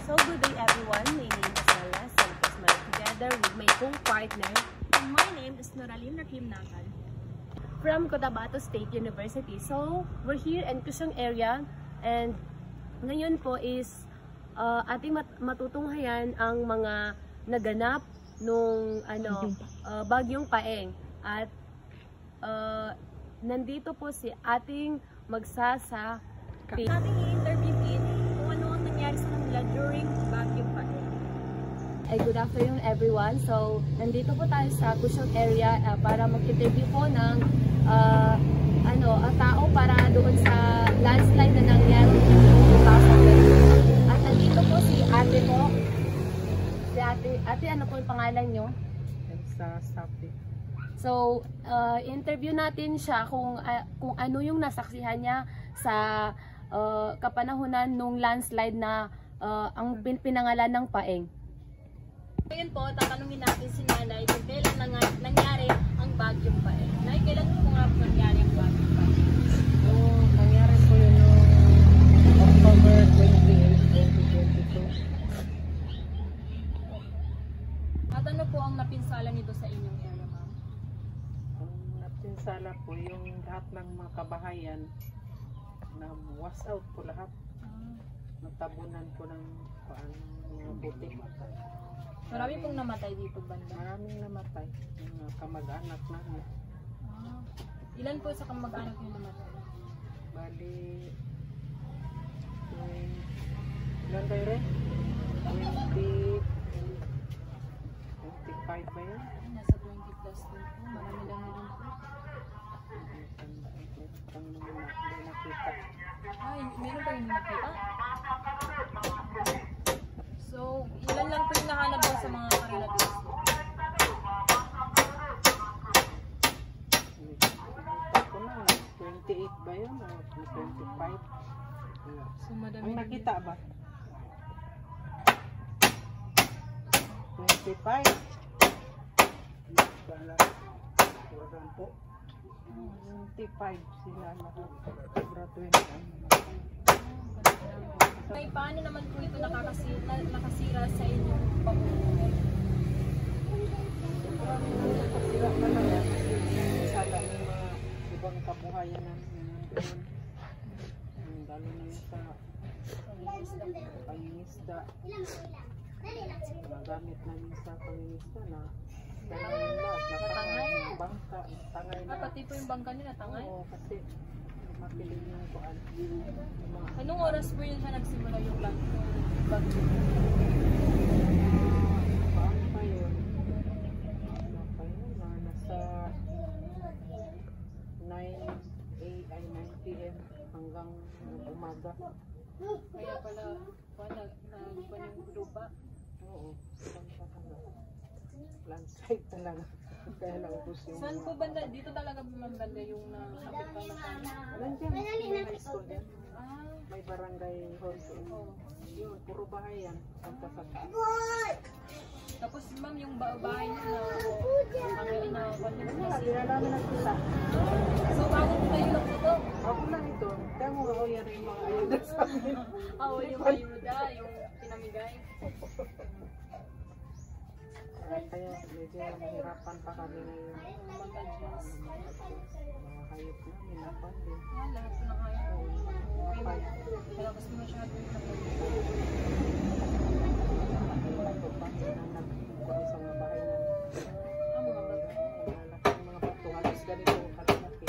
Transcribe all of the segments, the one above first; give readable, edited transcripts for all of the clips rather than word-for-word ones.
So good day everyone, my name is Ella, so I'm together with my co-partner. And my name is Noralyn Rakim Nakal. From Cotabato State University. So we're here in Quezon area and ngayon po is ating matutunghayan ang mga naganap nung Bagyong Paeng. At nandito po si ating magsasakit. Ating i-interviewin kung ano ang nangyari sa kanila during Bagyong Paeng. Good afternoon everyone. So, nandito po tayo sa Quezon area para mag-interview po ng tao para doon sa landslide na nangyari noong 2020. At nandito po si ate po. Si ate, ano po yung pangalan nyo? Sa Sapi. So, interview natin siya kung ano yung nasaksihan niya sa kapanahunan nung landslide na ang pinangalan ng Paeng. Ngayon po, tatanungin natin si Nanay kung kailan nangyari ang Bagyong Paeng. Nay, kailan po nga nangyari ang Bagyong Paeng? Nangyari po yun noong October 28, 2022. At ano po ang napinsala nito sa inyong area, ma'am? Ang napinsala po yung lahat ng mga kabahayan na wash out po lahat. Natabunan po ng mga butik. Marami pong namatay dito banda. Maraming namatay. Mga kamag-anak namin. Ilan po sa kamag-anak yung namatay? Bali, ilan tayo rin? 25 ba yun? Nasa 20 plus din po. Marami lang na rin po. Hindi nakita. Ay, meron pa yung nakita? So, ilan lang po yung nahanap daw sa mga karelatives? Ako na, 28 ba yun? O 25? So, madami. Ang nakita ba? 25? Wala po. 25 sila lahat. Sobra 20. May paano naman po ito nakasira sa inyong pamumuhay? Nakasira na lang yan. Sala ng mga ibang kabuhayan namin. Lalo na yun sa pangingisda. Mga gamit namin sa pangingisda na Natangay? Bangka, tangay na. Pati po yung bangka nila, tangay? Oo, kasi mapiling yung kuan. Anong oras po yun siya nagsimula yung bagyo? Paan pa yun? Ano pa yun? Nasa 9 p.m. hanggang umaga. Kaya pala, nagpan yung lupa. Oo, landslide talaga. Kaya naubos yung Saan po banda? Dito talaga banda yung nakapit pa na nandiyan, may high school yan. May barangay hall doon. Yun, puro bahay yan. Punta sa taas. Tapos ma'am, yung bahay niyo na Hindi na namin nakita. So, bago po kayo lang dito? Ako lang ito. Kaya mo ako yan yung mga ayuda sa amin. Yung ayuda, yung pinamigay. Kaya medyo nahirapan pa kami ngayon. Mag-adjust. Mga hayop namin, napan din. Lahat po na kayo. Kaya kasi masyado yung Nagkuhan sa mga bahay na mga bago. malaking mga bato. Halos ganito kalaki.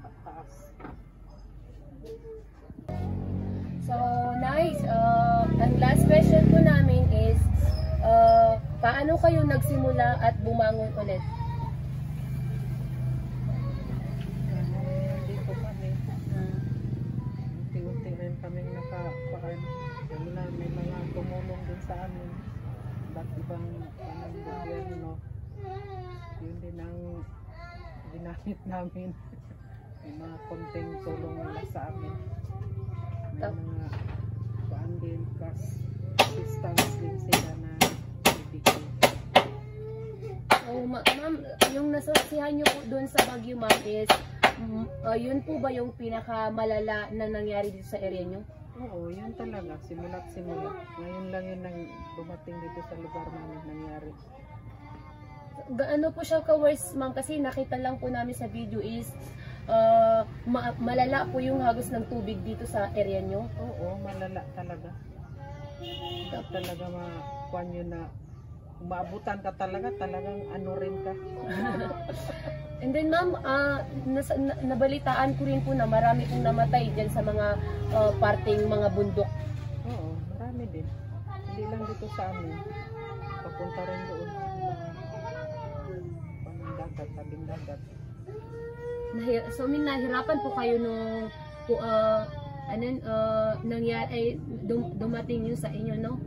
Pataas. So, nice. Ang last question po namin is, paano kayo nagsimula at bumangon ulit? Dito kami. Unti-unti rin kami nakapaan. Lalo na may mga tumulong din sa amin. Ba't ibang gobyerno. Yun din ang ginamit namin. May mga konting tulong nila sa amin. May mga paan din, cash assistance din sila na ibigay. So, ma'am, yung nasaksihan nyo po doon sa Baguio, ma'am, is yun po ba yung pinakamalala na nangyari dito sa area nyo? Oo, yun talaga. Simula't simula. Ngayon lang yun nang dumating dito sa lugar namin nangyari. Gaano po siya ka-worse, ma'am? Kasi nakita lang po namin sa video is malala po yung hagos ng tubig dito sa area nyo. Oo, malala talaga. Hindi talaga makuan yun na umaabutan ka talaga, talagang ano rin ka. And then ma'am, nabalitaan ko rin po na marami pong namatay dyan sa mga parting mga bundok. Oo, marami din. Hindi lang dito sa amin. Papunta rin doon. Panang dagat, tabing dagat. So, nahirapan po kayo nung nangyari, dumating yun sa inyo, no?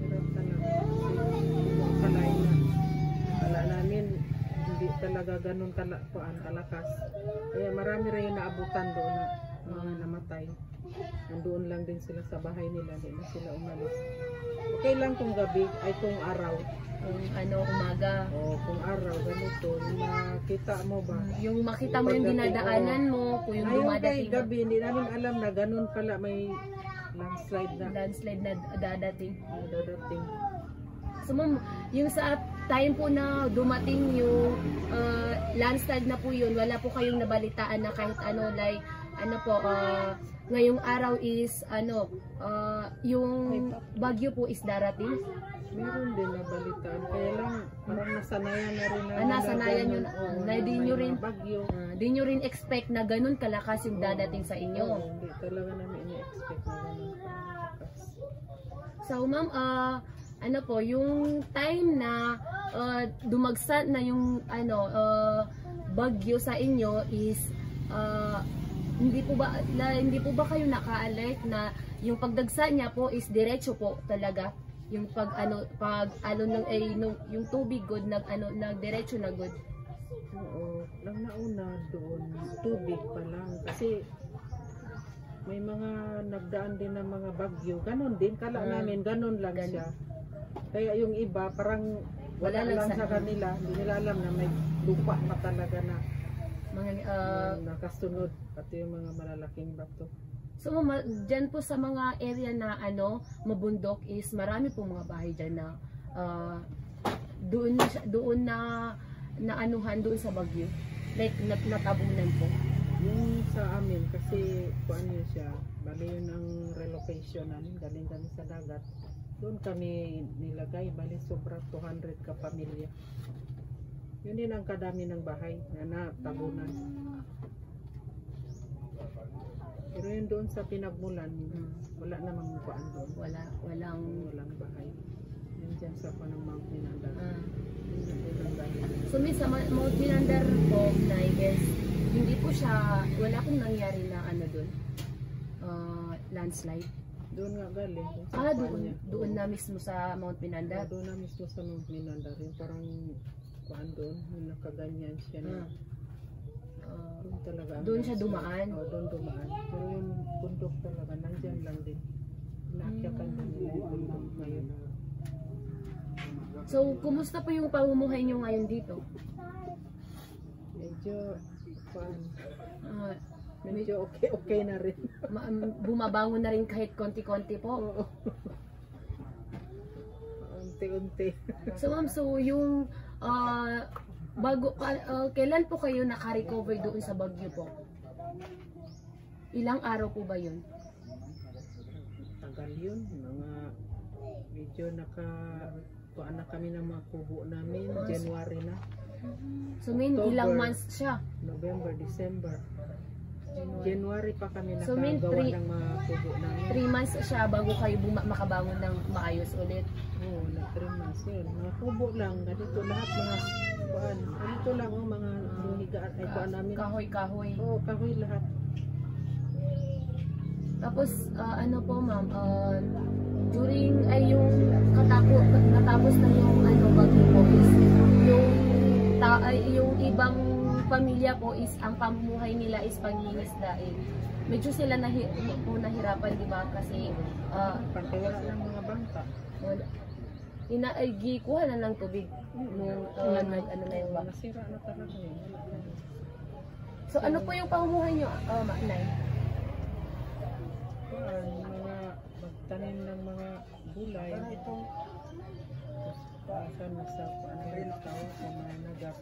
Hirap talaga. Kasi kalain na. Kala namin, hindi talaga ganun kalakas. Kaya marami rin yung naabutan doon na mga namatay. Nandoon lang din sila sa bahay nila, hindi na sila umalis. Okay lang kung gabi, ay kung araw. Umaga. O kung araw, ganito, nakita mo ba? Yung makita mo yung dinadaanan mo, kung yung dumadating. Ngayon gabi, hindi namin alam na ganun pala may landslide na. Landslide na dadating. Dadating. So ma'am, yung sa time po na dumating yung landslide na po yun, wala po kayong nabalitaan na kahit ano, like, ngayong araw is, yung bagyo po is darating? Meron din na balitaan. Kaya lang, parang nasanayan na rin na. Nasanayan nyo na di nyo rin, bagyo. Di nyo rin expect na ganun kalakas yung dadating sa inyo. Hindi talaga namin ini-expect na ganun kalakas. So ma'am, yung time na dumagsa na yung bagyo sa inyo is hindi po ba kayo naka-alert na yung pagdagsa niya po is diretso po talaga yung yung tubig good nagdiretso na good. Oo, lang nauna doon tubig pa lang kasi may mga nagdaan din ng mga bagyo, ganon din kala namin, ganon lang siya. Kaya yung iba parang wala lang sa kanila, hindi nila alam na may lupa pa talaga na nakasunod, pati yung mga malalaking bato. So dyan po sa mga area na mabundok is marami po mga bahay dyan na doon sa bagyo, like natabunan po. Yung sa amin kasi kuan yun siya, bali yun ang relocation namin, galing kami sa dagat. Doon kami nilagay, bali sobra 200 ka pamilya. Yun din ang kadami ng bahay na natabunan. Pero yun doon sa pinagmulan, wala namang kuan doon. Walang bahay. Yun dyan sa panang Mount Minandar. So sa Mount Minandar po, guys, hindi po siya, wala pong nangyari na doon, landslide. Doon nga galing. Doon na mismo sa Mount Minandar? Doon na mismo sa Mount Minandar. Yung parang kuan doon, yung nakaganyan siya na. Doon talaga. Doon siya dumaan? Doon dumaan. Pero yung bundok talaga, nandyan lang din. Inaakyakan din nila yung bundok ngayon. So, kumusta po yung pamumuhay nyo ngayon dito? Medyo, medyo okay na rin. Bumabangon na rin kahit konti-konti po? Oo. Unti-unti. So ma'am, yung kailan po kayo naka-recover doon sa bagyo po? Ilang araw po ba yun? Tagal yun. Medyo tuan na kami ng mga kubo namin. January na. So ilang months siya? November, December. January pa kami so, nakagawa ng mga kubo namin. 3 months siya bago kayo makabangon ng maayos ulit? Oo, 3 months yun. Mga kubo lang. Ganito lahat mga kuan. Ganito lang mga higaan ay kuan namin. Kahoy-kahoy. Oo, kahoy lahat. Tapos po ma'am, during yung katapos na yung bagyo po is yung ibang pamilya po is ang pamumuhay nila is pangingisdain. Medyo sila nahirapan, di ba? Kasi wala ng mga bangka. Gikuha na ng tubig nung na yung bangka. Nasira na talaga yun. So ano po yung pamumuhay nyo, Nay? mga magtanim ng mga gulay. Tapos paasan na sa paano tao sa mga nagap.